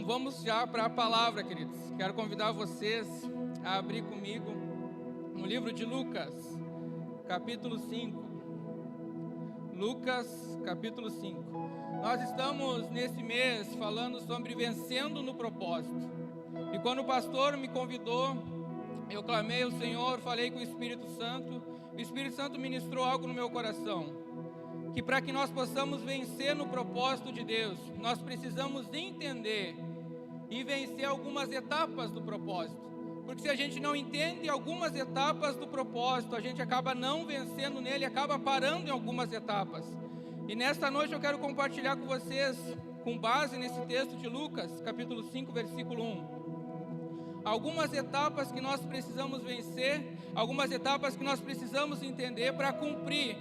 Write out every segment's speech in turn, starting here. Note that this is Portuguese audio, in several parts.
Então vamos já para a palavra, queridos. Quero convidar vocês a abrir comigo no livro de Lucas, capítulo 5. Lucas, capítulo 5. Nós estamos nesse mês falando sobre vencendo no propósito. E quando o pastor me convidou, eu clamei ao Senhor, falei com o Espírito Santo ministrou algo no meu coração. Que para que nós possamos vencer no propósito de Deus, nós precisamos entender e vencer algumas etapas do propósito. Porque se a gente não entende algumas etapas do propósito, a gente acaba não vencendo nele, acaba parando em algumas etapas. E nesta noite eu quero compartilhar com vocês, com base nesse texto de Lucas, capítulo 5, versículo 1. Algumas etapas que nós precisamos vencer, algumas etapas que nós precisamos entender para cumprir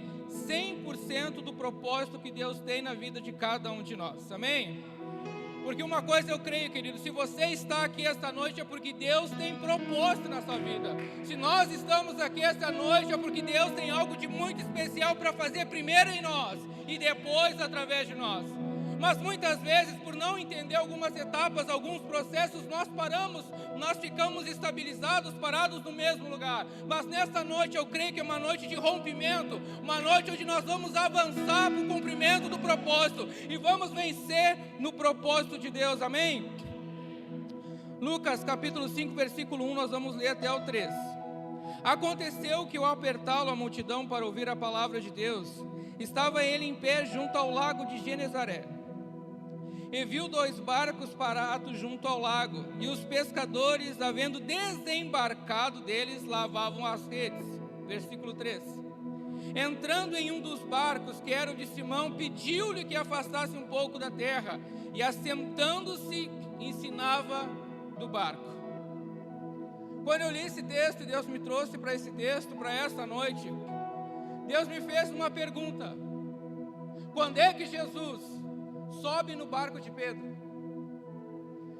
100% do propósito que Deus tem na vida de cada um de nós, amém? Porque uma coisa eu creio, querido, se você está aqui esta noite é porque Deus tem propósito na sua vida. Se nós estamos aqui esta noite é porque Deus tem algo de muito especial para fazer primeiro em nós e depois através de nós. Mas muitas vezes, por não entender algumas etapas, alguns processos, nós paramos, nós ficamos estabilizados, parados no mesmo lugar. Mas nesta noite eu creio que é uma noite de rompimento, uma noite onde nós vamos avançar para o cumprimento do propósito e vamos vencer no propósito de Deus, amém? Lucas capítulo 5, versículo 1, nós vamos ler até o 3. Aconteceu que ao apertá-lo a multidão para ouvir a palavra de Deus, estava ele em pé junto ao lago de Genezaré. E viu 2 barcos parados junto ao lago, e os pescadores, havendo desembarcado deles, lavavam as redes. Versículo 3. Entrando em um dos barcos, que era o de Simão, pediu-lhe que afastasse um pouco da terra, e assentando-se, ensinava do barco. Quando eu li esse texto, Deus me trouxe para esse texto, para esta noite, Deus me fez uma pergunta: quando é que Jesus sobe no barco de Pedro?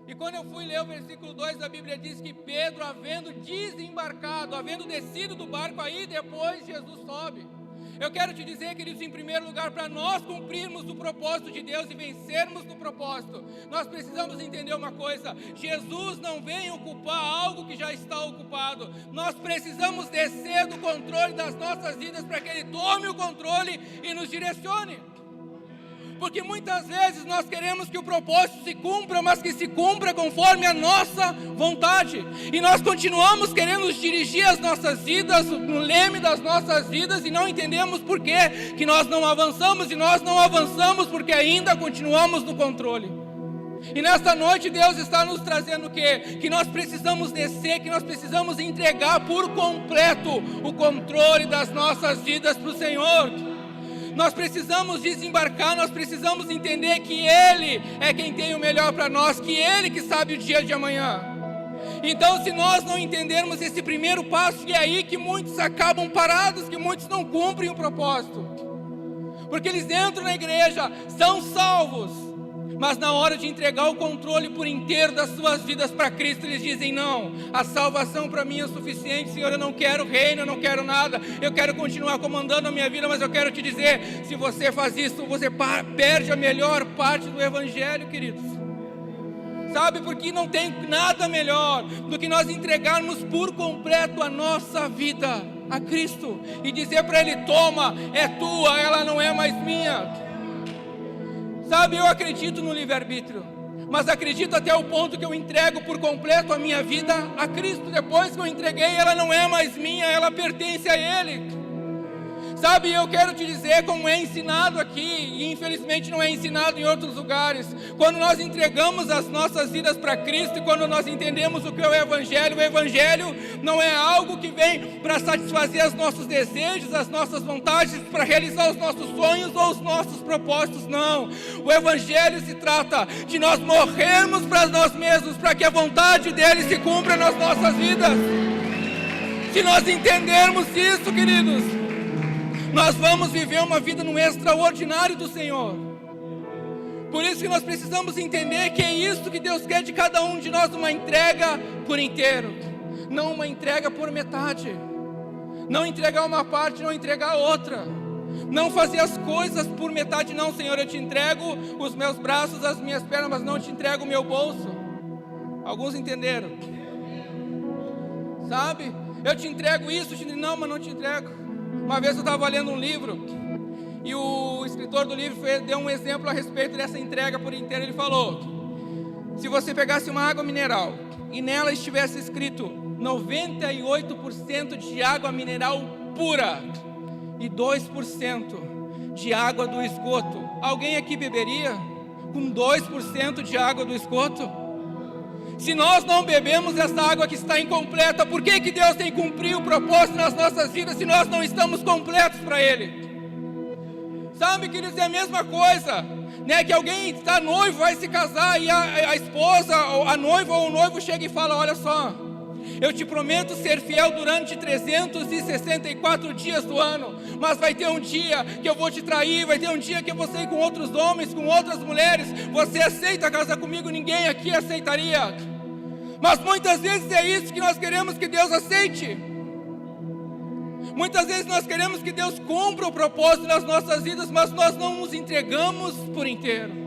E quando eu fui ler o versículo 2 da Bíblia, diz que Pedro, havendo desembarcado, havendo descido do barco, aí depois Jesus sobe. Eu quero te dizer, queridos, em primeiro lugar, para nós cumprirmos o propósito de Deus e vencermos no propósito, nós precisamos entender uma coisa: Jesus não vem ocupar algo que já está ocupado. Nós precisamos descer do controle das nossas vidas para que Ele tome o controle e nos direcione. Porque muitas vezes nós queremos que o propósito se cumpra, mas que se cumpra conforme a nossa vontade. E nós continuamos querendo dirigir as nossas vidas, no leme das nossas vidas, e não entendemos por que nós não avançamos. E nós não avançamos porque ainda continuamos no controle. E nesta noite Deus está nos trazendo o quê? Que nós precisamos descer, que nós precisamos entregar por completo o controle das nossas vidas para o Senhor. Nós precisamos desembarcar, nós precisamos entender que Ele é quem tem o melhor para nós, que Ele que sabe o dia de amanhã. Então, se nós não entendermos esse primeiro passo, é aí que muitos acabam parados, que muitos não cumprem o propósito. Porque eles entram na igreja, são salvos, mas na hora de entregar o controle por inteiro das suas vidas para Cristo, eles dizem: não, a salvação para mim é suficiente, Senhor, eu não quero reino, eu não quero nada, eu quero continuar comandando a minha vida. Mas eu quero te dizer, se você faz isso, você perde a melhor parte do Evangelho, queridos. Sabe, porque não tem nada melhor do que nós entregarmos por completo a nossa vida a Cristo e dizer para Ele: toma, é tua, ela não é mais minha. Sabe, eu acredito no livre-arbítrio, mas acredito até o ponto que eu entrego por completo a minha vida a Cristo. Depois que eu entreguei, ela não é mais minha, ela pertence a Ele. Sabe, eu quero te dizer, como é ensinado aqui, e infelizmente não é ensinado em outros lugares, quando nós entregamos as nossas vidas para Cristo, e quando nós entendemos o que é o Evangelho não é algo que vem para satisfazer os nossos desejos, as nossas vontades, para realizar os nossos sonhos ou os nossos propósitos, não. O Evangelho se trata de nós morrermos para nós mesmos, para que a vontade dEle se cumpra nas nossas vidas. Se nós entendermos isso, queridos, nós vamos viver uma vida no extraordinário do Senhor. Por isso que nós precisamos entender que é isso que Deus quer de cada um de nós: uma entrega por inteiro, não uma entrega por metade. Não entregar uma parte, não entregar outra. Não fazer as coisas por metade, não, Senhor, eu te entrego os meus braços, as minhas pernas, mas não te entrego o meu bolso. Alguns entenderam? Sabe? Eu te entrego isso, não, mas não te entrego. Uma vez eu estava lendo um livro, e o escritor do livro deu um exemplo a respeito dessa entrega por inteiro. Ele falou: se você pegasse uma água mineral, e nela estivesse escrito 98% de água mineral pura, e 2% de água do esgoto, alguém aqui beberia com 2% de água do esgoto? Se nós não bebemos essa água que está incompleta, por que Deus tem que cumprir o propósito nas nossas vidas se nós não estamos completos para Ele? Sabe, queridos, é a mesma coisa, né? Que alguém está noivo, vai se casar, e a esposa, a noiva ou o noivo chega e fala: olha só, eu te prometo ser fiel durante 364 dias do ano, mas vai ter um dia que eu vou te trair, vai ter um dia que eu vou sair com outros homens, com outras mulheres. Você aceita casar comigo? Ninguém aqui aceitaria. Mas muitas vezes é isso que nós queremos que Deus aceite. Muitas vezes nós queremos que Deus cumpra o propósito nas nossas vidas, mas nós não nos entregamos por inteiro.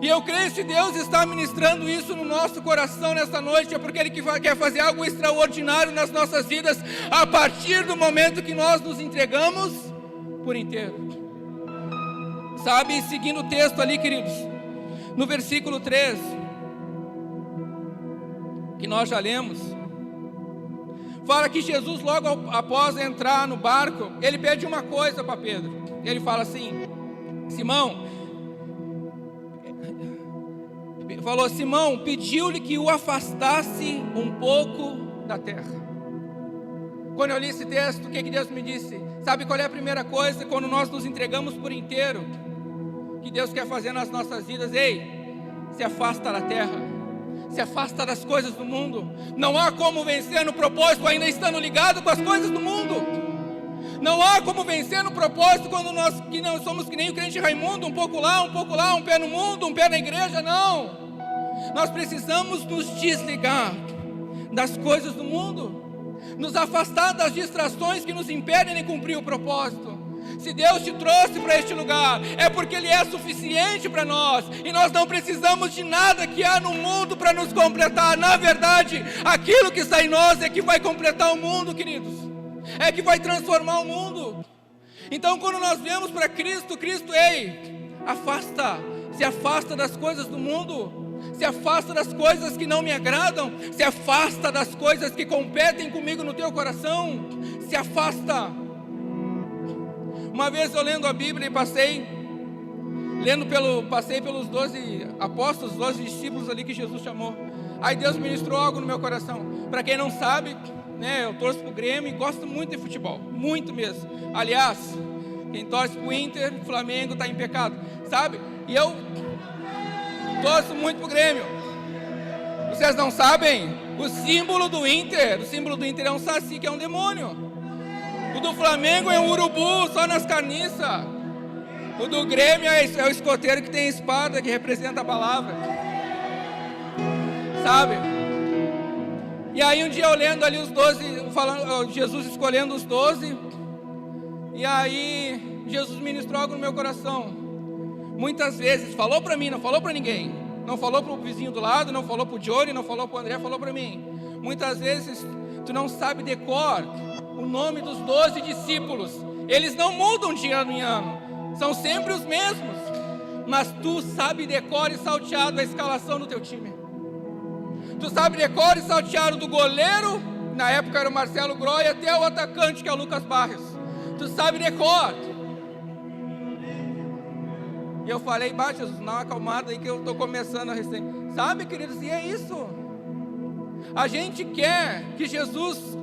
E eu creio que Deus está ministrando isso no nosso coração nesta noite, é porque Ele quer fazer algo extraordinário nas nossas vidas, a partir do momento que nós nos entregamos por inteiro. Sabe, seguindo o texto ali, queridos, no versículo 3, que nós já lemos, fala que Jesus, logo após entrar no barco, Ele pede uma coisa para Pedro. Ele fala assim: Simão, falou, Simão pediu-lhe que o afastasse um pouco da terra. Quando eu li esse texto, o que Deus me disse? Sabe qual é a primeira coisa quando nós nos entregamos por inteiro, que Deus quer fazer nas nossas vidas? Ei, se afasta da terra, se afasta das coisas do mundo. Não há como vencer no propósito ainda estando ligado com as coisas do mundo. Não há como vencer no propósito quando nós que não somos que nem o crente Raimundo, um pouco lá, um pé no mundo, um pé na igreja. Não, nós precisamos nos desligar das coisas do mundo, nos afastar das distrações que nos impedem de cumprir o propósito. Se Deus te trouxe para este lugar, é porque Ele é suficiente para nós, e nós não precisamos de nada que há no mundo para nos completar. Na verdade, aquilo que está em nós é que vai completar o mundo, queridos, é que vai transformar o mundo. Então, quando nós viemos para Cristo, ei, se afasta das coisas do mundo, se afasta das coisas que não me agradam, se afasta das coisas que competem comigo no teu coração, se afasta. Uma vez eu lendo a Bíblia e passei pelos 12 apóstolos, 12 discípulos ali que Jesus chamou. Aí Deus ministrou algo no meu coração. Para quem não sabe, né, eu torço pro Grêmio e gosto muito de futebol, muito mesmo. Aliás, quem torce pro Inter, Flamengo, está em pecado, sabe? E eu torço muito pro Grêmio. Vocês não sabem? O símbolo do Inter é um saci, que é um demônio. O do Flamengo é um urubu, só nas carniças. O do Grêmio é o escoteiro que tem espada, que representa a palavra. Sabe? E aí um dia eu lendo ali os 12, Jesus escolhendo os 12, e aí Jesus ministrou algo no meu coração. Muitas vezes, falou para mim, não falou para ninguém. Não falou para o vizinho do lado, não falou para o Johnny, não falou para o André, falou para mim. Muitas vezes tu não sabe de cor o nome dos 12 discípulos. Eles não mudam de ano em ano, são sempre os mesmos. Mas tu sabe de cor e salteado a escalação do teu time. Tu sabe de cor e salteado do goleiro, na época era o Marcelo Groy, até o atacante, que é o Lucas Barrios. Tu sabe de cor. E eu falei, Jesus, dá uma acalmada aí que eu estou começando a recém. Sabe, queridos, e é isso. A gente quer que Jesus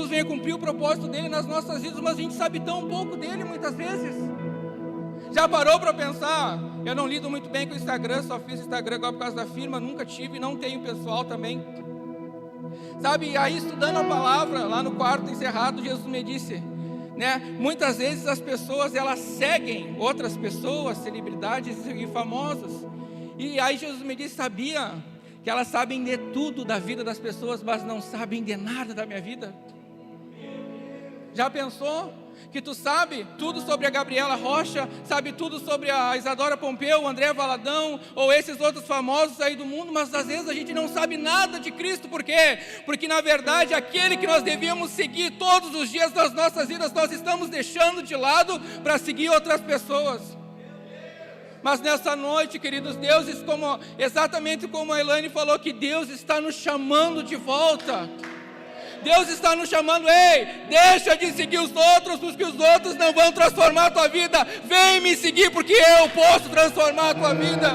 venha cumprir o propósito dele nas nossas vidas, mas a gente sabe tão pouco dele muitas vezes. Já parou para pensar? Eu não lido muito bem com o Instagram, só fiz Instagram agora por causa da firma, nunca tive, não tenho pessoal também. Sabe, e aí estudando a palavra, lá no quarto encerrado, Jesus me disse, né, muitas vezes as pessoas, elas seguem outras pessoas, celebridades e famosas. E aí Jesus me disse, sabia que elas sabem de tudo da vida das pessoas, mas não sabem de nada da minha vida? Já pensou? que tu sabe tudo sobre a Gabriela Rocha, sabe tudo sobre a Isadora Pompeu, o André Valadão, ou esses outros famosos aí do mundo, mas às vezes a gente não sabe nada de Cristo. Por quê? Porque na verdade aquele que nós devíamos seguir todos os dias das nossas vidas, nós estamos deixando de lado para seguir outras pessoas. Mas nessa noite, queridos, exatamente como a Elaine falou, que Deus está nos chamando de volta. Deus está nos chamando, ei, deixa de seguir os outros, porque os outros não vão transformar a tua vida. Vem me seguir, porque eu posso transformar a tua vida.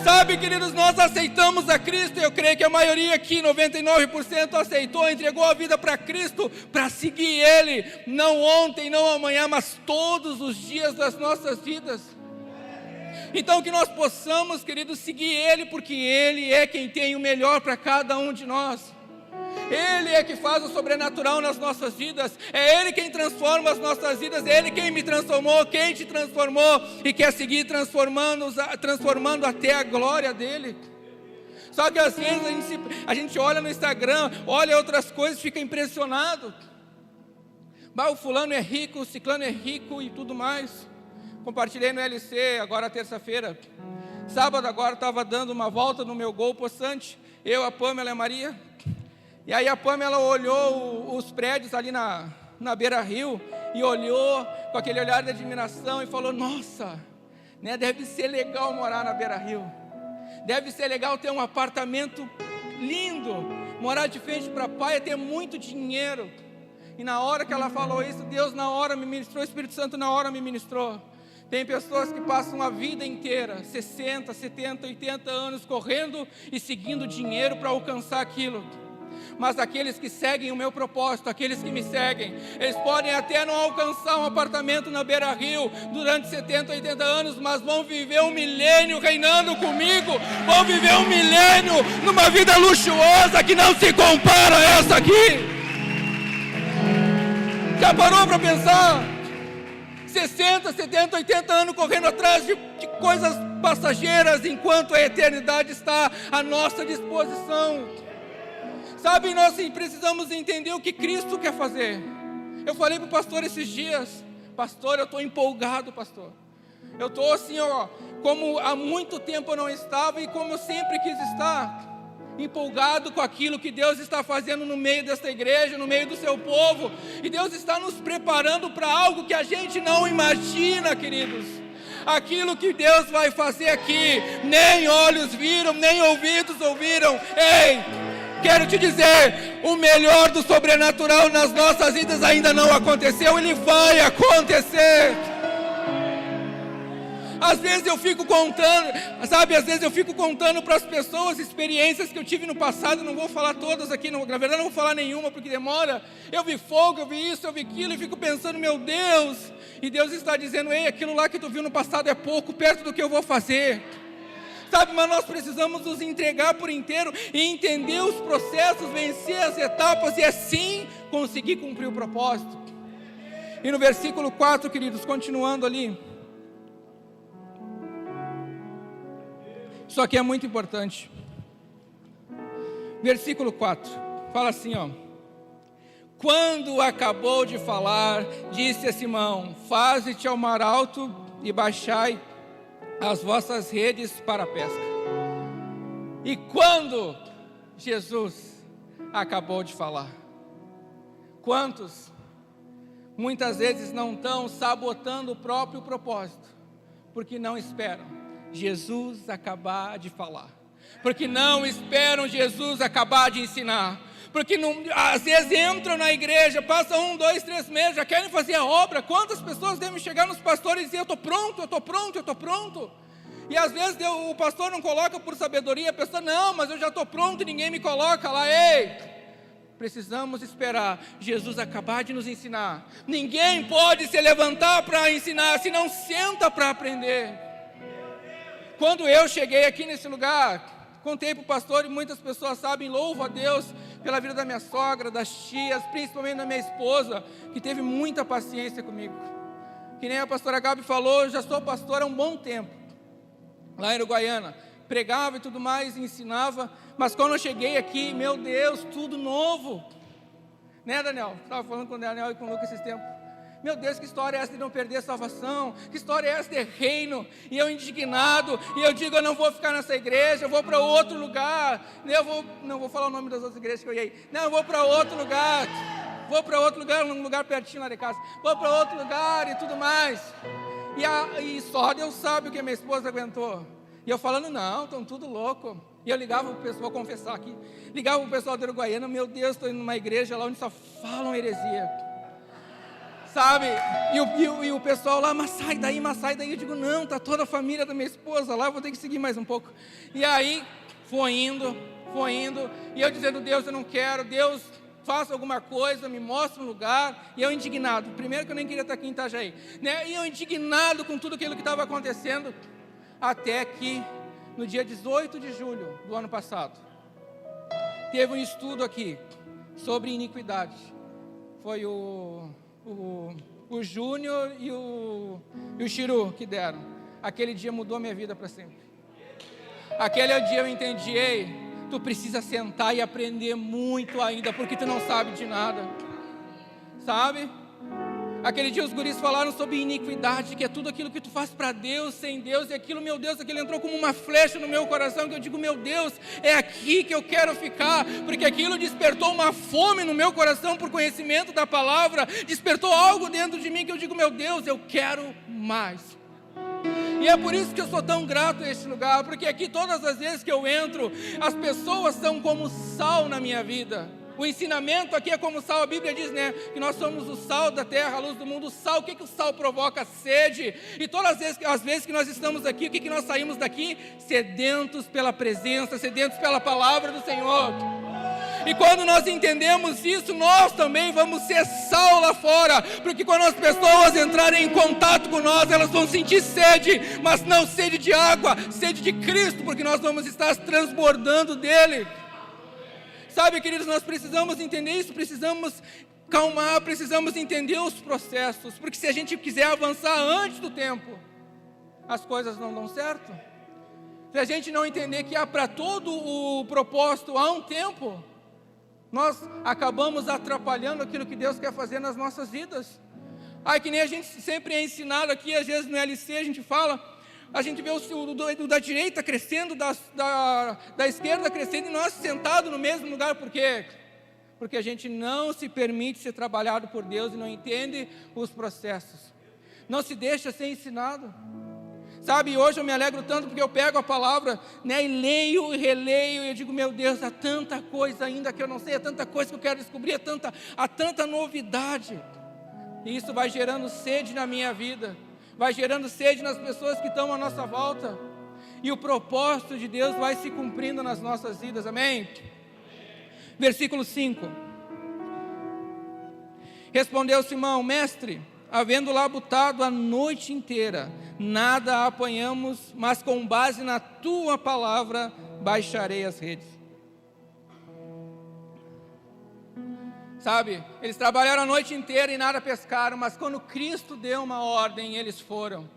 Sabe, queridos, nós aceitamos a Cristo, e eu creio que a maioria aqui, 99% aceitou, entregou a vida para Cristo, para seguir Ele, não ontem, não amanhã, mas todos os dias das nossas vidas. Então que nós possamos, queridos, seguir Ele, porque Ele é quem tem o melhor para cada um de nós. Ele é que faz o sobrenatural nas nossas vidas, é Ele quem transforma as nossas vidas, é Ele quem me transformou, quem te transformou e quer seguir transformando até a glória dEle. Só que às vezes a gente olha no Instagram, olha outras coisas, fica impressionado. Mas o fulano é rico, o ciclano é rico e tudo mais. Compartilhei no LC agora terça-feira. Sábado agora estava dando uma volta no meu Gol possante, eu, a Pâmela e a Maria. E aí a Pâmela olhou os prédios ali na Beira-Rio e olhou com aquele olhar de admiração e falou: nossa, né, deve ser legal morar na Beira-Rio, deve ser legal ter um apartamento lindo, morar de frente para a praia, ter muito dinheiro. E na hora que ela falou isso, Deus na hora me ministrou, o Espírito Santo na hora me ministrou. Tem pessoas que passam a vida inteira, 60, 70, 80 anos correndo e seguindo dinheiro para alcançar aquilo. Mas aqueles que seguem o meu propósito, aqueles que me seguem, eles podem até não alcançar um apartamento na Beira-Rio durante 70, 80 anos, mas vão viver um milênio reinando comigo, vão viver um milênio numa vida luxuosa que não se compara a essa aqui. Já parou para pensar? 60, 70, 80 anos correndo atrás de coisas passageiras, enquanto a eternidade está à nossa disposição. Sabe, nós precisamos entender o que Cristo quer fazer. Eu falei para o pastor esses dias: pastor, eu estou empolgado, pastor. Eu estou assim, como há muito tempo eu não estava e como eu sempre quis estar. Empolgado com aquilo que Deus está fazendo no meio desta igreja, no meio do seu povo. E Deus está nos preparando para algo que a gente não imagina, queridos. Aquilo que Deus vai fazer aqui, nem olhos viram, nem ouvidos ouviram. Ei! Quero te dizer, o melhor do sobrenatural nas nossas vidas ainda não aconteceu, ele vai acontecer. Às vezes eu fico contando, sabe, às vezes eu fico contando para as pessoas experiências que eu tive no passado, não vou falar todas aqui, na verdade não vou falar nenhuma porque demora. Eu vi fogo, eu vi isso, eu vi aquilo e fico pensando, meu Deus, e Deus está dizendo: ei, aquilo lá que tu viu no passado é pouco, perto do que eu vou fazer. Sabe, mas nós precisamos nos entregar por inteiro e entender os processos, vencer as etapas e assim conseguir cumprir o propósito. E no versículo 4, queridos, continuando ali, isso aqui é muito importante. Versículo 4, fala assim, quando acabou de falar, disse a Simão: faze-te ao mar alto e baixai as vossas redes para a pesca. E quando Jesus acabou de falar, quantos muitas vezes não estão sabotando o próprio propósito, porque não esperam Jesus acabar de falar, porque não esperam Jesus acabar de ensinar, porque não, às vezes entram na igreja, passam 1, 2, 3 meses, já querem fazer a obra. Quantas pessoas devem chegar nos pastores e dizer: eu estou pronto, eu estou pronto, eu estou pronto. E às vezes o pastor não coloca por sabedoria, a pessoa: não, mas eu já estou pronto e ninguém me coloca lá. Ei, precisamos esperar Jesus acabar de nos ensinar. Ninguém pode se levantar para ensinar se não senta para aprender. Quando eu cheguei aqui nesse lugar, contei para o pastor e muitas pessoas sabem, louvo a Deus pela vida da minha sogra, das tias, principalmente da minha esposa, que teve muita paciência comigo. Que nem a pastora Gabi falou, eu já sou pastor há um bom tempo, lá em Uruguaiana, pregava e tudo mais, ensinava, mas quando eu cheguei aqui, meu Deus, tudo novo. Né, Daniel? Estava falando com o Daniel e com o Lucas esses tempos. Meu Deus, que história é essa de não perder a salvação? Que história é essa de reino? E eu indignado, e eu digo, eu não vou ficar nessa igreja, eu vou para outro lugar. Não vou falar o nome das outras igrejas que eu ia. Não, eu vou para outro lugar. Vou para outro lugar, num lugar pertinho lá de casa. Vou para outro lugar e tudo mais. E só Deus sabe o que minha esposa aguentou. E eu falando, não, estão tudo louco. E eu ligava para o pessoal, vou confessar aqui, ligava para o pessoal do Uruguaiana, meu Deus, estou indo numa igreja lá onde só falam heresia. Sabe? E o pessoal lá, mas sai daí. Eu digo, não, está toda a família da minha esposa lá, eu vou ter que seguir mais um pouco. E aí, foi indo, e eu dizendo, Deus, eu não quero, Deus, faça alguma coisa, me mostre um lugar. E eu indignado, primeiro que eu nem queria estar aqui em Itajaí, né? E eu indignado com tudo aquilo que estava acontecendo, até que, no dia 18 de julho do ano passado, teve um estudo aqui, sobre iniquidade. Foi o Júnior e o Chiru que deram. Aquele dia mudou minha vida para sempre. Aquele dia eu entendi, ei, tu precisa sentar e aprender muito ainda, porque tu não sabe de nada. Sabe? Aquele dia os guris falaram sobre iniquidade, que é tudo aquilo que tu faz para Deus, sem Deus, e aquilo, meu Deus, aquilo entrou como uma flecha no meu coração, que eu digo, meu Deus, é aqui que eu quero ficar, porque aquilo despertou uma fome no meu coração por conhecimento da palavra, despertou algo dentro de mim, que eu digo, meu Deus, eu quero mais. E é por isso que eu sou tão grato a este lugar, porque aqui todas as vezes que eu entro, as pessoas são como sal na minha vida. O ensinamento aqui é como sal, a Bíblia diz, né, que nós somos o sal da terra, a luz do mundo. O sal, o que o sal provoca? Sede. E todas as vezes que nós estamos aqui, o que nós saímos daqui? Sedentos pela presença, sedentos pela palavra do Senhor. E quando nós entendemos isso, nós também vamos ser sal lá fora, porque quando as pessoas entrarem em contato com nós, elas vão sentir sede, mas não sede de água, sede de Cristo, porque nós vamos estar transbordando dele. Sabe, queridos, nós precisamos entender isso, precisamos calmar, precisamos entender os processos, porque se a gente quiser avançar antes do tempo, as coisas não dão certo. Se a gente não entender que há para todo o propósito, há um tempo, nós acabamos atrapalhando aquilo que Deus quer fazer nas nossas vidas. Que nem a gente sempre é ensinado aqui, às vezes no LC a gente fala, a gente vê o da direita crescendo, da esquerda crescendo, e nós sentados no mesmo lugar. Por quê? Porque a gente não se permite ser trabalhado por Deus e não entende os processos. Não se deixa ser ensinado. Sabe, hoje eu me alegro tanto porque eu pego a palavra, né, e leio e releio, e eu digo, meu Deus, há tanta coisa ainda que eu não sei, há tanta coisa que eu quero descobrir, há tanta novidade. E isso vai gerando sede na minha vida. Vai gerando sede nas pessoas que estão à nossa volta, e o propósito de Deus vai se cumprindo nas nossas vidas, amém? Versículo 5, respondeu Simão, mestre, havendo labutado a noite inteira, nada apanhamos, mas com base na tua palavra, baixarei as redes. Sabe, eles trabalharam a noite inteira e nada pescaram, mas quando Cristo deu uma ordem, eles foram.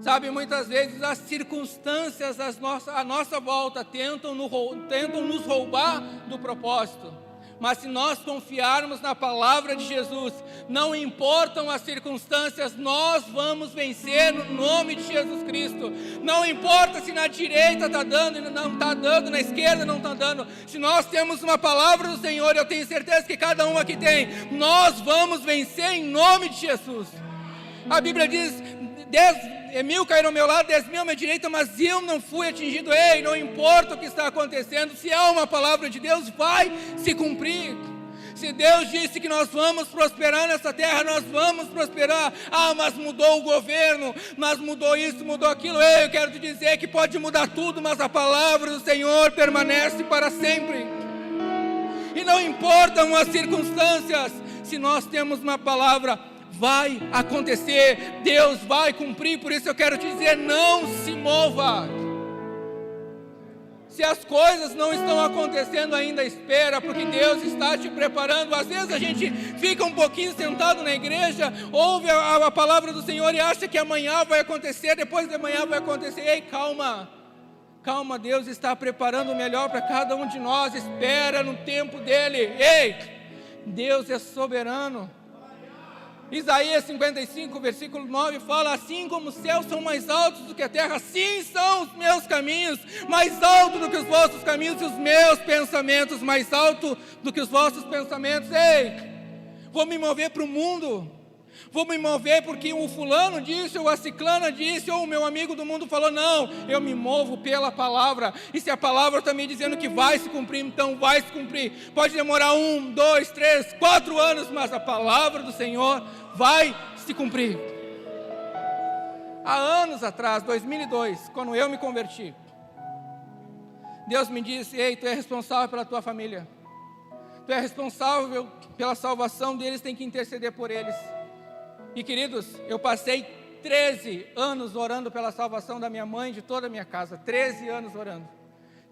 Sabe, muitas vezes as circunstâncias à nossa volta tentam nos roubar do propósito. Mas se nós confiarmos na palavra de Jesus, não importam as circunstâncias, nós vamos vencer no nome de Jesus Cristo. Não importa se na direita está dando e não está dando, na esquerda não está dando. Se nós temos uma palavra do Senhor, eu tenho certeza que cada um aqui tem, nós vamos vencer em nome de Jesus. A Bíblia diz, 10.000 caíram ao meu lado, 10.000 à minha direita, mas eu não fui atingido. Ei, não importa o que está acontecendo, se há uma palavra de Deus, vai se cumprir. Se Deus disse que nós vamos prosperar nessa terra, nós vamos prosperar. Mas mudou o governo, mas mudou isso, mudou aquilo. Ei, eu quero te dizer que pode mudar tudo, mas a palavra do Senhor permanece para sempre. E não importam as circunstâncias, se nós temos uma palavra, vai acontecer, Deus vai cumprir. Por isso eu quero te dizer, não se mova. Se as coisas não estão acontecendo ainda, espera, porque Deus está te preparando. Às vezes a gente fica um pouquinho sentado na igreja, ouve a palavra do Senhor e acha que amanhã vai acontecer, depois de amanhã vai acontecer. Ei, calma, calma, Deus está preparando o melhor para cada um de nós, espera no tempo dEle. Ei, Deus é soberano. Isaías 55, versículo 9 fala: assim como os céus são mais altos do que a terra, assim são os meus caminhos, mais altos do que os vossos caminhos, e os meus pensamentos mais altos do que os vossos pensamentos. Ei, vou me mover para o mundo, vou me mover porque o fulano disse, ou a ciclana disse, ou o meu amigo do mundo falou. Não, eu me movo pela palavra, e se a palavra está me dizendo que vai se cumprir, então vai se cumprir. Pode demorar 1, 2, 3, 4 anos, mas a palavra do Senhor vai se cumprir. Há anos atrás, 2002, quando eu me converti, Deus me disse: ei, tu é responsável pela tua família, tu é responsável pela salvação deles, tem que interceder por eles. E queridos, eu passei 13 anos orando pela salvação da minha mãe e de toda a minha casa. 13 anos orando.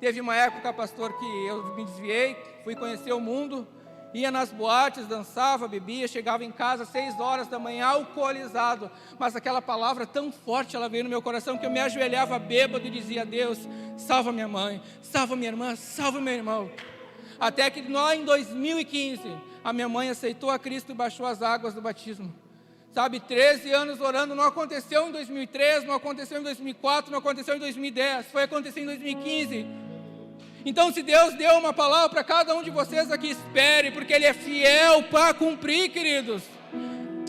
Teve uma época, pastor, que eu me desviei, fui conhecer o mundo, ia nas boates, dançava, bebia, chegava em casa às 6 horas da manhã, alcoolizado. Mas aquela palavra tão forte, ela veio no meu coração, que eu me ajoelhava bêbado e dizia: Deus, salva minha mãe, salva minha irmã, salva meu irmão. Até que lá em 2015, a minha mãe aceitou a Cristo e baixou as águas do batismo. Sabe, 13 anos orando, não aconteceu em 2003, não aconteceu em 2004, não aconteceu em 2010, foi acontecer em 2015. Então, se Deus deu uma palavra para cada um de vocês aqui, espere, porque Ele é fiel para cumprir, queridos.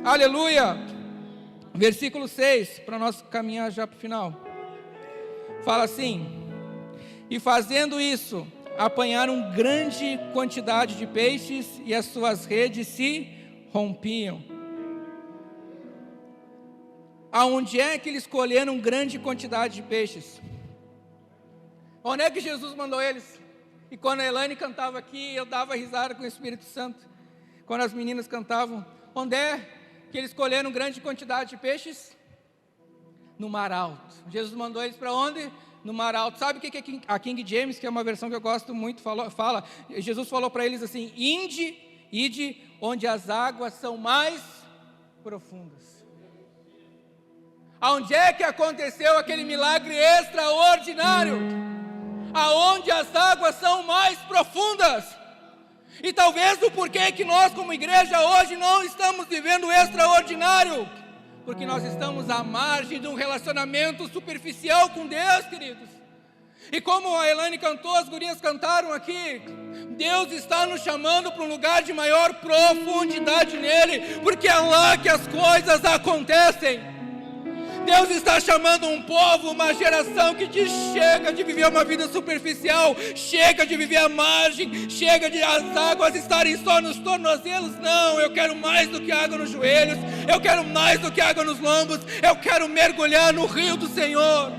Aleluia. Versículo 6, para nós caminhar já para o final. Fala assim: e fazendo isso, apanharam grande quantidade de peixes, e as suas redes se rompiam. Aonde é que eles colheram grande quantidade de peixes? Onde é que Jesus mandou eles? E quando a Elaine cantava aqui, eu dava risada com o Espírito Santo. Quando as meninas cantavam, onde é que eles colheram grande quantidade de peixes? No mar alto. Jesus mandou eles para onde? No mar alto. Sabe o que a King James, que é uma versão que eu gosto muito, fala? Jesus falou para eles assim: ide onde as águas são mais profundas. Aonde é que aconteceu aquele milagre extraordinário? Aonde as águas são mais profundas. E talvez o porquê que nós como igreja hoje não estamos vivendo o extraordinário, porque nós estamos à margem de um relacionamento superficial com Deus, queridos. E como a Elaine cantou, as gurias cantaram aqui, Deus está nos chamando para um lugar de maior profundidade nele, porque é lá que as coisas acontecem. Deus está chamando um povo, uma geração que diz: chega de viver uma vida superficial, chega de viver à margem, chega de as águas estarem só nos tornozelos. Não, eu quero mais do que água nos joelhos, eu quero mais do que água nos lombos, eu quero mergulhar no rio do Senhor.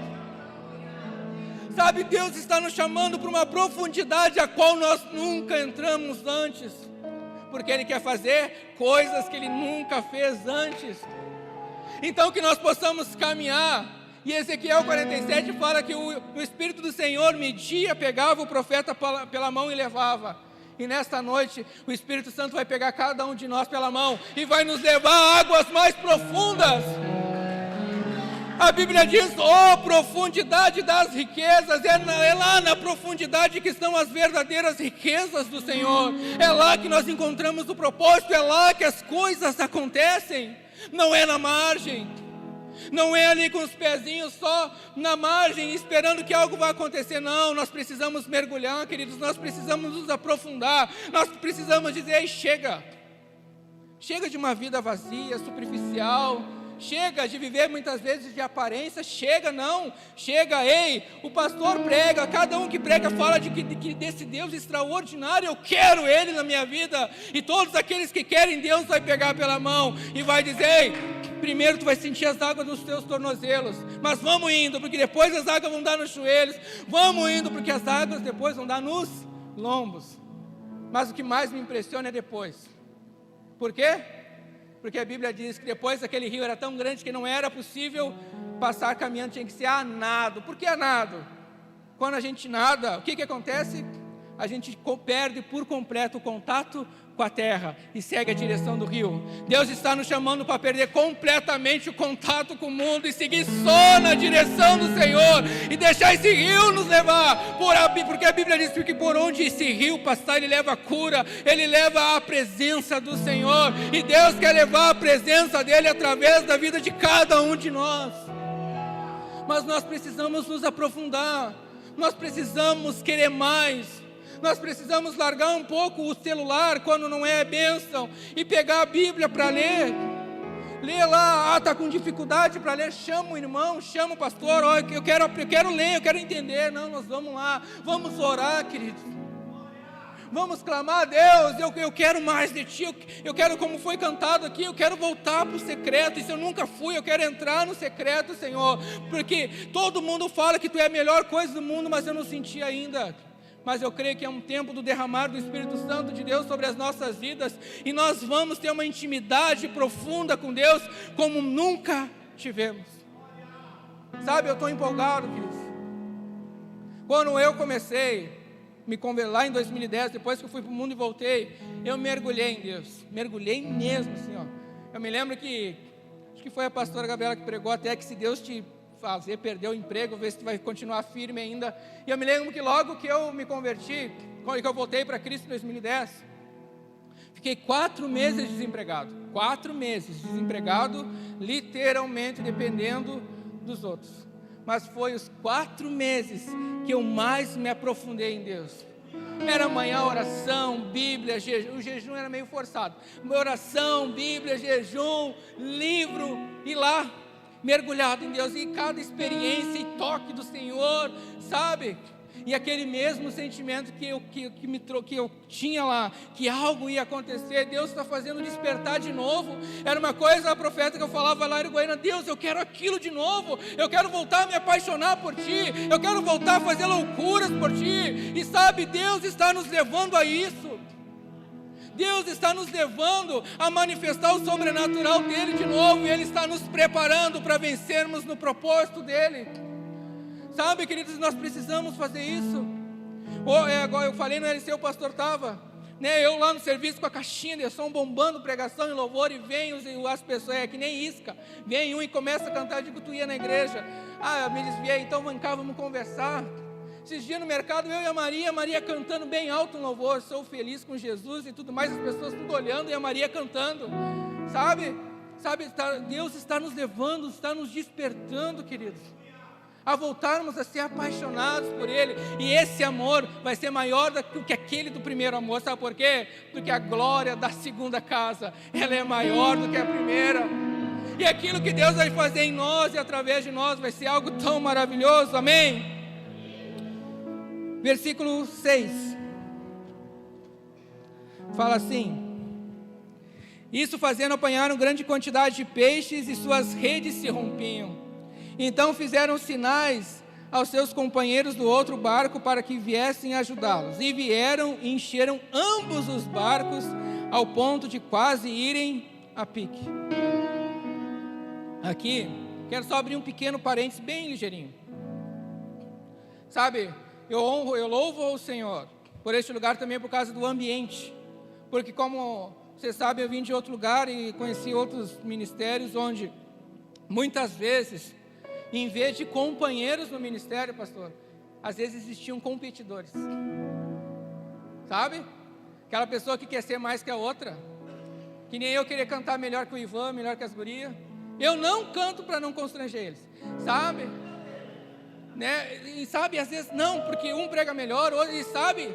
Sabe, Deus está nos chamando para uma profundidade a qual nós nunca entramos antes, porque Ele quer fazer coisas que Ele nunca fez antes. Então que nós possamos caminhar. E Ezequiel 47 fala que o Espírito do Senhor media, pegava o profeta pela mão e levava. E nesta noite o Espírito Santo vai pegar cada um de nós pela mão e vai nos levar a águas mais profundas. A Bíblia diz: profundidade das riquezas. É lá na profundidade que estão as verdadeiras riquezas do Senhor. É lá que nós encontramos o propósito, é lá que as coisas acontecem. Não é na margem, não é ali com os pezinhos só na margem, esperando que algo vai acontecer. Não, nós precisamos mergulhar, queridos, nós precisamos nos aprofundar, nós precisamos dizer: ei, chega de uma vida vazia, superficial, chega de viver muitas vezes de aparência, chega, ei, o pastor prega, cada um que prega fala desse Deus extraordinário, eu quero Ele na minha vida, e todos aqueles que querem Deus vai pegar pela mão e vai dizer: ei, primeiro tu vai sentir as águas nos teus tornozelos, mas vamos indo, porque depois as águas vão dar nos joelhos, vamos indo, porque as águas depois vão dar nos lombos. Mas o que mais me impressiona é depois. Por quê? Porque a Bíblia diz que depois aquele rio era tão grande que não era possível passar caminhando, tinha que ser a nado. Por que a nado? Quando a gente nada, o que acontece? a gente perde por completo o contato com a terra e segue a direção do rio. Deus está nos chamando para perder completamente o contato com o mundo e seguir só na direção do Senhor e deixar esse rio nos levar, porque a Bíblia diz que por onde esse rio passar, ele leva a cura, ele leva a presença do Senhor, e Deus quer levar a presença dele através da vida de cada um de nós. Mas nós precisamos nos aprofundar, nós precisamos querer mais. Nós precisamos largar um pouco o celular quando não é bênção e pegar a Bíblia para ler. Lê lá, está com dificuldade para ler, chama o irmão, chama o pastor, eu quero ler, eu quero entender. Não, nós vamos lá, vamos orar, queridos. Vamos clamar a Deus, eu quero mais de Ti, eu quero, como foi cantado aqui, eu quero voltar para o secreto. E se eu nunca fui, eu quero entrar no secreto, Senhor, porque todo mundo fala que Tu é a melhor coisa do mundo, mas eu não senti ainda. Mas eu creio que é um tempo do derramar do Espírito Santo de Deus sobre as nossas vidas, e nós vamos ter uma intimidade profunda com Deus, como nunca tivemos. Sabe, eu estou empolgado, queridos. Quando eu comecei me converter lá em 2010, depois que eu fui para o mundo e voltei, eu mergulhei em Deus, mergulhei mesmo, assim, ó. Eu me lembro que, acho que foi a pastora Gabriela que pregou até que se Deus te fazer perder o emprego, ver se tu vai continuar firme ainda. E eu me lembro que logo que eu me converti, que eu voltei para Cristo em 2010, fiquei 4 meses desempregado. 4 meses desempregado, literalmente dependendo dos outros. Mas foi os 4 meses que eu mais me aprofundei em Deus. Era manhã, oração, Bíblia, jejum. O jejum era meio forçado. Oração, Bíblia, jejum, livro, e lá mergulhado em Deus, e cada experiência e toque do Senhor, sabe? E aquele mesmo sentimento que eu tinha lá, que algo ia acontecer, Deus está fazendo despertar de novo. Era uma coisa, a profeta que eu falava lá em Goiânia: Deus, eu quero aquilo de novo, eu quero voltar a me apaixonar por Ti, eu quero voltar a fazer loucuras por Ti. E sabe, Deus está nos levando a isso. Deus está nos levando a manifestar o sobrenatural dEle de novo, e Ele está nos preparando para vencermos no propósito dEle. Sabe, queridos, nós precisamos fazer isso. Agora eu falei no LC, o pastor estava, né, eu lá no serviço com a caixinha de som bombando, pregação e louvor, e vem as pessoas, é que nem isca, vem um e começa a cantar. Eu digo: tu ia na igreja? Eu me desviei. Então vem cá, vamos conversar. Esses dias no mercado, eu e a Maria cantando bem alto um louvor, sou feliz com Jesus e tudo mais, as pessoas tudo olhando e a Maria cantando, sabe, Deus está nos levando, está nos despertando, queridos, a voltarmos a ser apaixonados por Ele, e esse amor vai ser maior do que aquele do primeiro amor. Sabe por quê? Porque a glória da segunda casa, ela é maior do que a primeira, e aquilo que Deus vai fazer em nós e através de nós vai ser algo tão maravilhoso. Amém? Versículo 6 fala assim: isso fazendo, apanharam grande quantidade de peixes, e suas redes se rompiam. Então fizeram sinais aos seus companheiros do outro barco para que viessem ajudá-los, e vieram e encheram ambos os barcos ao ponto de quase irem a pique. Aqui quero só abrir um pequeno parênteses bem ligeirinho. Sabe, eu louvo ao Senhor por este lugar também, por causa do ambiente, porque como vocês sabem, eu vim de outro lugar e conheci outros ministérios onde muitas vezes, em vez de companheiros no ministério, pastor, às vezes existiam competidores, sabe? Aquela pessoa que quer ser mais que a outra, que nem eu querer cantar melhor que o Ivan, melhor que as gurias. Eu não canto para não constranger eles, sabe? Né? E sabe, às vezes não, porque um prega melhor, outro, e sabe,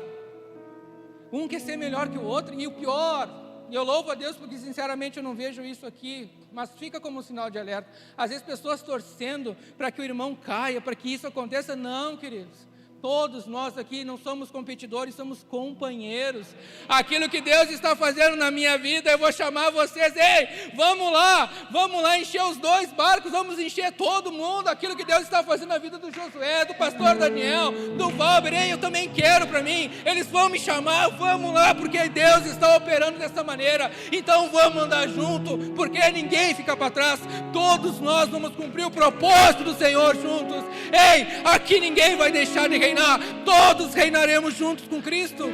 um quer ser melhor que o outro. E o pior, e eu louvo a Deus porque sinceramente eu não vejo isso aqui, mas fica como um sinal de alerta, às vezes pessoas torcendo para que o irmão caia, para que isso aconteça. Não, queridos, todos nós aqui não somos competidores, somos companheiros. Aquilo que Deus está fazendo na minha vida, eu vou chamar vocês: ei, vamos lá encher os 2 barcos, vamos encher todo mundo. Aquilo que Deus está fazendo na vida do Josué, do pastor Daniel, do Valber, ei, eu também quero para mim. Eles vão me chamar, vamos lá, porque Deus está operando dessa maneira. Então vamos andar junto, porque ninguém fica para trás. Todos nós vamos cumprir o propósito do Senhor juntos. Ei, aqui ninguém vai deixar de reinar, todos reinaremos juntos com Cristo.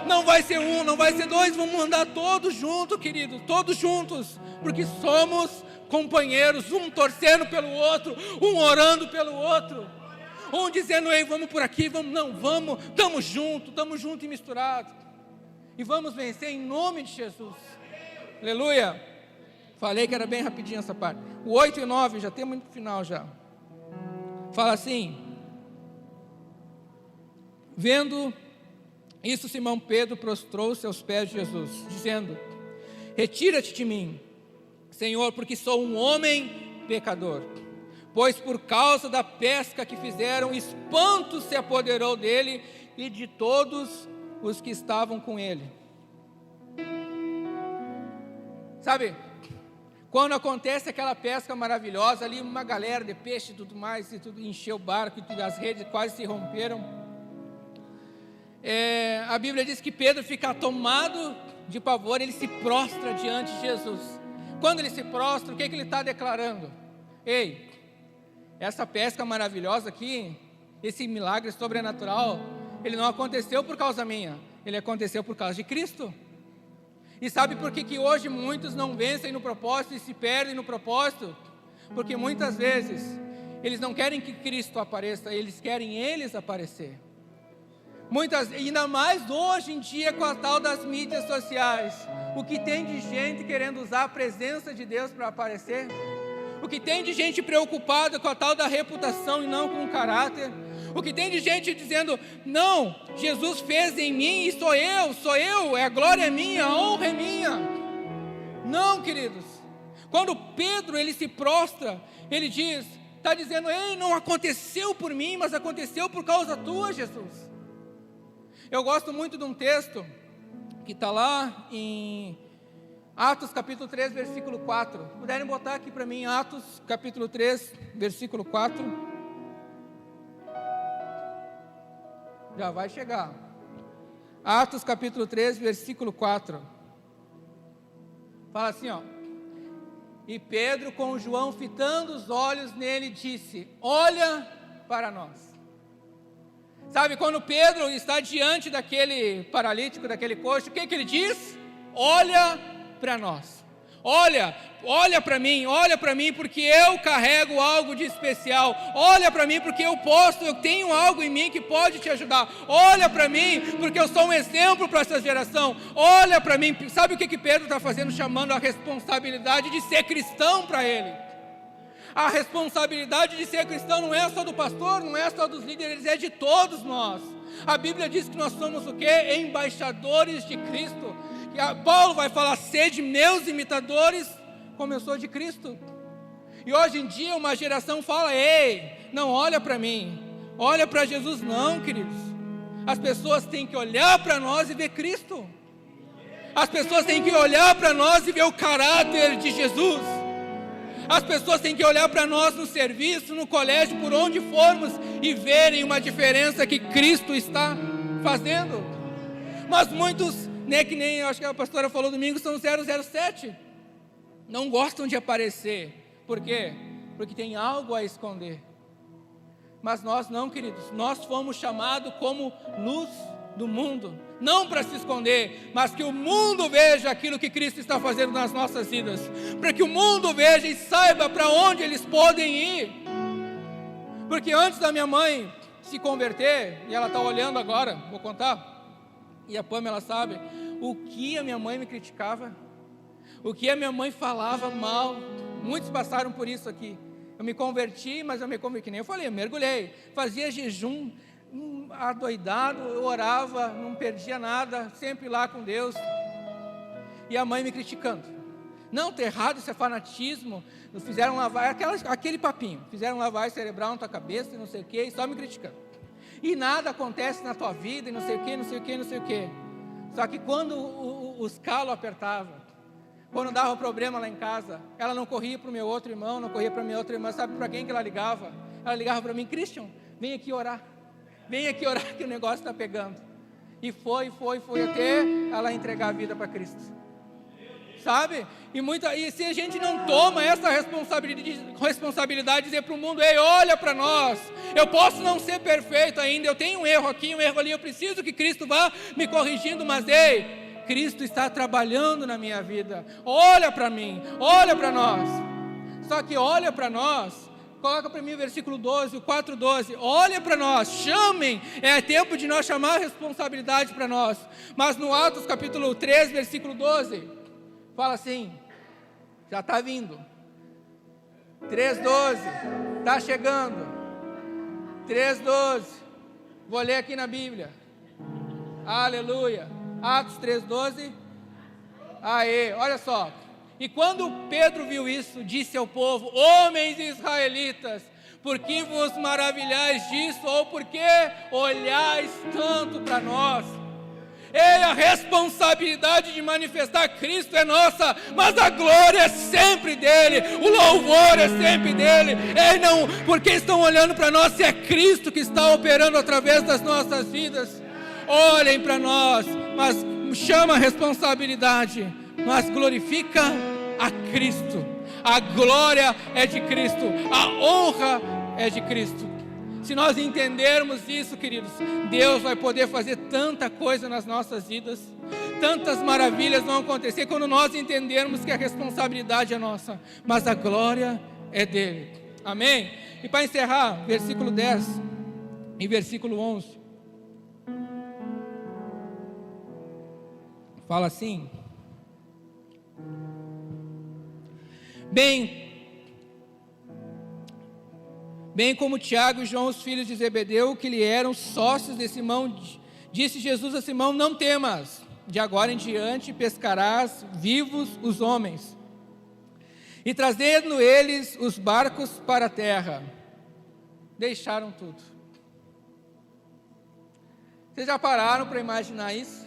Não vai ser um, não vai ser dois, vamos andar todos juntos, queridos, todos juntos, porque somos companheiros, um torcendo pelo outro, um orando pelo outro, um dizendo, ei, vamos por aqui, vamos, não, vamos, estamos juntos e misturados, e vamos vencer em nome de Jesus. Aleluia. Falei que era bem rapidinho essa parte. O 8 e 9, já temos no final já. Fala assim: vendo isso, Simão Pedro prostrou-se aos pés de Jesus, dizendo: retira-te de mim, Senhor, porque sou um homem pecador. Pois por causa da pesca que fizeram, espanto se apoderou dele e de todos os que estavam com ele. Sabe, quando acontece aquela pesca maravilhosa, ali uma galera de peixe e tudo mais, e tudo encheu o barco, e as redes quase se romperam. A Bíblia diz que Pedro fica tomado de pavor, ele se prostra diante de Jesus. Quando ele se prostra, o que ele está declarando? Ei, essa pesca maravilhosa aqui, esse milagre sobrenatural, ele não aconteceu por causa minha, ele aconteceu por causa de Cristo. E sabe por que hoje muitos não vencem no propósito e se perdem no propósito? Porque muitas vezes eles não querem que Cristo apareça, eles querem eles aparecer. Ainda mais hoje em dia com a tal das mídias sociais, o que tem de gente querendo usar a presença de Deus para aparecer, o que tem de gente preocupada com a tal da reputação e não com o caráter, o que tem de gente dizendo, não, Jesus fez em mim e sou eu, a glória é minha, a honra é minha. Não, queridos, quando Pedro ele se prostra, ele diz, está dizendo, ei, não aconteceu por mim, mas aconteceu por causa tua, Jesus. Eu gosto muito de um texto que está lá em Atos capítulo 3, versículo 4. Puderem botar aqui para mim, Atos capítulo 3, versículo 4. Já vai chegar. Atos capítulo 3, versículo 4. Fala assim, ó. E Pedro com João fitando os olhos nele disse, olha para nós. Sabe, quando Pedro está diante daquele paralítico, daquele coxo, o que ele diz? Olha para nós. Olha para mim, porque eu carrego algo de especial. Olha para mim, porque eu tenho algo em mim que pode te ajudar. Olha para mim, porque eu sou um exemplo para essa geração. Olha para mim. Sabe o que Pedro está fazendo? Chamando a responsabilidade de ser cristão para ele. A responsabilidade de ser cristão não é só do pastor, não é só dos líderes, é de todos nós. A Bíblia diz que nós somos o quê? Embaixadores de Cristo. E Paulo vai falar, sede meus imitadores, como eu sou de Cristo. E hoje em dia uma geração fala, ei, não olha para mim, olha para Jesus. Não, queridos, as pessoas têm que olhar para nós e ver Cristo. As pessoas têm que olhar para nós e ver o caráter de Jesus. As pessoas têm que olhar para nós no serviço, no colégio, por onde formos, e verem uma diferença que Cristo está fazendo. Mas muitos, que nem eu acho que a pastora falou domingo, são 007. Não gostam de aparecer. Por quê? Porque tem algo a esconder. Mas nós não, queridos. Nós fomos chamados como luz do mundo. Não para se esconder, mas que o mundo veja aquilo que Cristo está fazendo nas nossas vidas. Para que o mundo veja e saiba para onde eles podem ir. Porque antes da minha mãe se converter, e ela está olhando agora, vou contar, e a Pamela sabe, o que a minha mãe me criticava, o que a minha mãe falava mal. Muitos passaram por isso aqui. Eu me converti, mas eu me converti, que nem eu falei, eu mergulhei, fazia jejum, adoidado, eu orava, não perdia nada, sempre lá com Deus, e a mãe me criticando, não, tá errado, isso é fanatismo, fizeram lavar, aquele papinho, fizeram lavagem cerebral na tua cabeça, e não sei o que, e só me criticando, e nada acontece na tua vida, e não sei o que, não sei o que, não sei o que. Só que quando os calos apertavam, quando dava problema lá em casa, ela não corria para o meu outro irmão, não corria para a minha outra irmã, sabe para quem que ela ligava? Ela ligava para mim, Christian, vem aqui orar que o negócio está pegando. E foi até ela entregar a vida para Cristo. sabe? E se a gente não toma essa responsabilidade de dizer para o mundo: ei, olha para nós, eu posso não ser perfeito ainda, eu tenho um erro aqui, um erro ali, eu preciso que Cristo vá me corrigindo, mas ei, Cristo está trabalhando na minha vida, olha para mim, olha para nós. Só que olha para nós, coloca para mim o versículo 12, o 4:12, olha para nós, chamem, é tempo de nós chamar a responsabilidade para nós. Mas no Atos capítulo 3, versículo 12, fala assim, já está vindo, 3:12, está chegando, 3:12, vou ler aqui na Bíblia, aleluia, Atos 3:12, aê, olha só. E quando Pedro viu isso, disse ao povo: homens israelitas, por que vos maravilhais disso, ou por que olhais tanto para nós? Ei, a responsabilidade de manifestar Cristo é nossa, mas a glória é sempre dele, o louvor é sempre dele. Ei, não, porque estão olhando para nós, se é Cristo que está operando através das nossas vidas. Olhem para nós, mas chama a responsabilidade, mas glorifica a Cristo. A glória é de Cristo, a honra é de Cristo. Se nós entendermos isso, queridos, Deus vai poder fazer tanta coisa nas nossas vidas, tantas maravilhas vão acontecer quando nós entendermos que a responsabilidade é nossa, mas a glória é dele. Amém? E para encerrar, versículo 10 e versículo 11, fala assim: Bem como Tiago e João, os filhos de Zebedeu, que lhe eram sócios de Simão, disse Jesus a Simão: não temas, de agora em diante pescarás vivos os homens. E trazendo eles os barcos para a terra, deixaram tudo. Vocês já pararam para imaginar isso?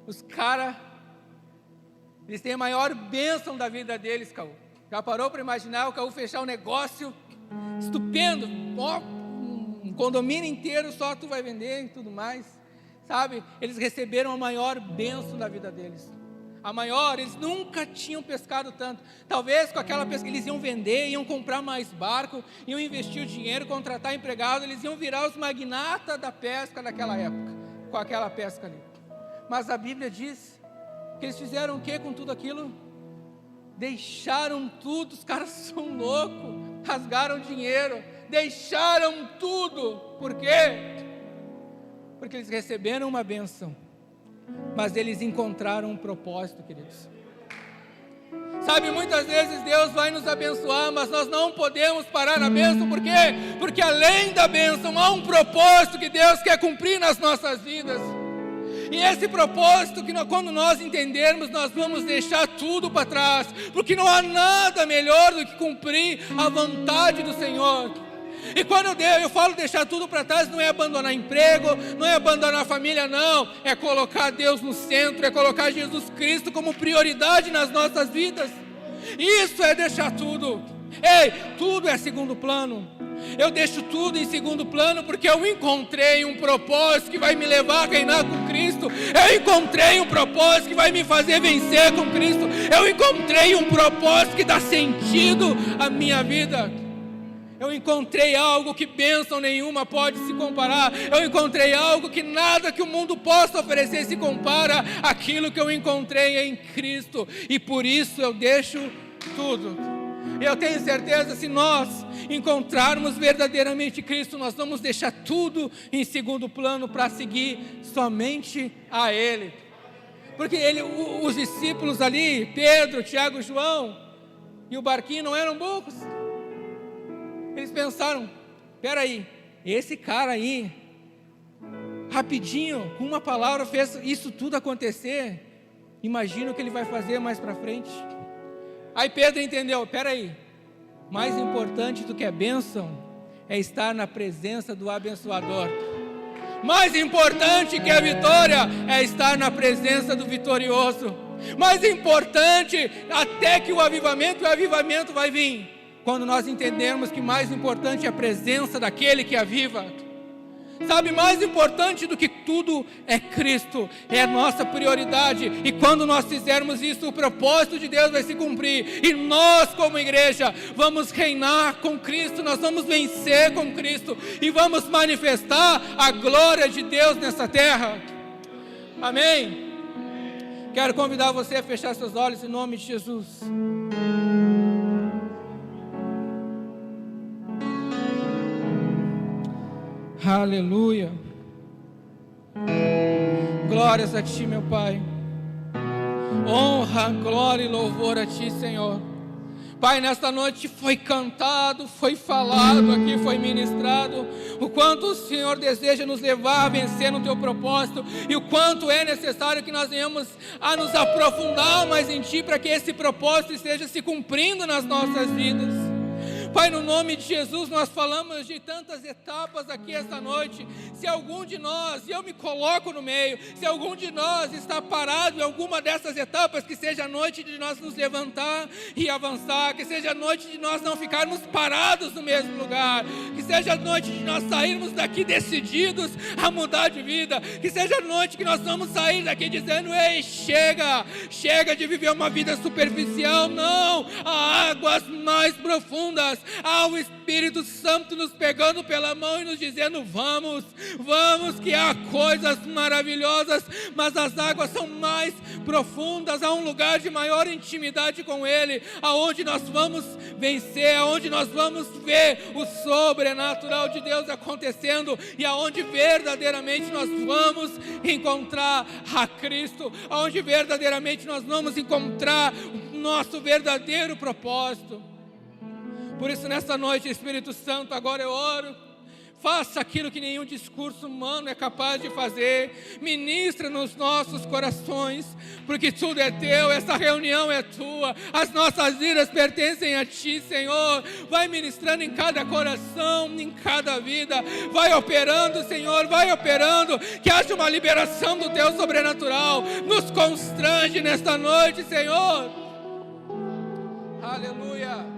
Os caras, eles têm a maior bênção da vida deles, Caú. Já parou para imaginar o Caú fechar um negócio estupendo, ó, um condomínio inteiro, só tu vai vender e tudo mais, sabe? Eles receberam a maior bênção da vida deles. A maior, eles nunca tinham pescado tanto. Talvez com aquela pesca eles iam vender, iam comprar mais barco, iam investir o dinheiro, contratar empregado, eles iam virar os magnatas da pesca daquela época, com aquela pesca ali. Mas a Bíblia diz que eles fizeram o que com tudo aquilo? Deixaram tudo. Os caras são loucos, rasgaram dinheiro, deixaram tudo. Por quê? Porque eles receberam uma bênção, mas eles encontraram um propósito, queridos. Sabe, muitas vezes Deus vai nos abençoar, mas nós não podemos parar na bênção. Por quê? Porque além da bênção há um propósito que Deus quer cumprir nas nossas vidas. E esse propósito, que quando nós entendermos, nós vamos deixar tudo para trás, porque não há nada melhor do que cumprir a vontade do Senhor. E quando eu falo deixar tudo para trás, não é abandonar emprego, não é abandonar a família, não. É colocar Deus no centro, é colocar Jesus Cristo como prioridade nas nossas vidas. Isso é deixar tudo. Ei, tudo é segundo plano. Eu deixo tudo em segundo plano porque eu encontrei um propósito que vai me levar a reinar com Cristo. Eu encontrei um propósito que vai me fazer vencer com Cristo. Eu encontrei um propósito que dá sentido à minha vida. Eu encontrei algo que bênção nenhuma pode se comparar. Eu encontrei algo que nada que o mundo possa oferecer se compara àquilo que eu encontrei em Cristo. E por isso eu deixo tudo. Eu tenho certeza, se nós encontrarmos verdadeiramente Cristo, nós vamos deixar tudo em segundo plano para seguir somente a Ele. Porque os discípulos ali, Pedro, Tiago, João e o barquinho não eram burros. Eles pensaram: peraí, esse cara aí, rapidinho, com uma palavra fez isso tudo acontecer. Imagina o que ele vai fazer mais para frente. Aí Pedro entendeu: peraí, mais importante do que a bênção é estar na presença do abençoador. Mais importante que a vitória é estar na presença do vitorioso. Mais importante até que o avivamento vai vir quando nós entendermos que mais importante é a presença daquele que aviva. Sabe, mais importante do que tudo é Cristo, é a nossa prioridade. E quando nós fizermos isso, o propósito de Deus vai se cumprir. E nós, como igreja, vamos reinar com Cristo, nós vamos vencer com Cristo e vamos manifestar a glória de Deus nessa terra. Amém? Quero convidar você a fechar seus olhos em nome de Jesus. Aleluia. Glórias a Ti, meu Pai. Honra, glória e louvor a Ti, Senhor. Pai, nesta noite foi cantado, foi falado aqui, foi ministrado o quanto o Senhor deseja nos levar a vencer no Teu propósito e o quanto é necessário que nós venhamos a nos aprofundar mais em Ti para que esse propósito esteja se cumprindo nas nossas vidas. Pai, no nome de Jesus, nós falamos de tantas etapas aqui esta noite. Se algum de nós, e eu me coloco no meio, se algum de nós está parado em alguma dessas etapas, que seja a noite de nós nos levantar e avançar, que seja a noite de nós não ficarmos parados no mesmo lugar, que seja a noite de nós sairmos daqui decididos a mudar de vida, que seja a noite que nós vamos sair daqui dizendo: ei, chega de viver uma vida superficial, não, há águas mais profundas. Há o Espírito Santo nos pegando pela mão e nos dizendo: vamos, que há coisas maravilhosas, mas as águas são mais profundas, há um lugar de maior intimidade com Ele, aonde nós vamos vencer, aonde nós vamos ver o sobrenatural de Deus acontecendo e aonde verdadeiramente nós vamos encontrar a Cristo, aonde verdadeiramente nós vamos encontrar o nosso verdadeiro propósito. Por isso, nessa noite, Espírito Santo, agora eu oro, faça aquilo que nenhum discurso humano é capaz de fazer, ministra nos nossos corações, porque tudo é Teu, essa reunião é Tua, as nossas vidas pertencem a Ti, Senhor. Vai ministrando em cada coração, em cada vida, vai operando, Senhor, vai operando, que haja uma liberação do Teu sobrenatural, nos constrange nesta noite, Senhor. Aleluia.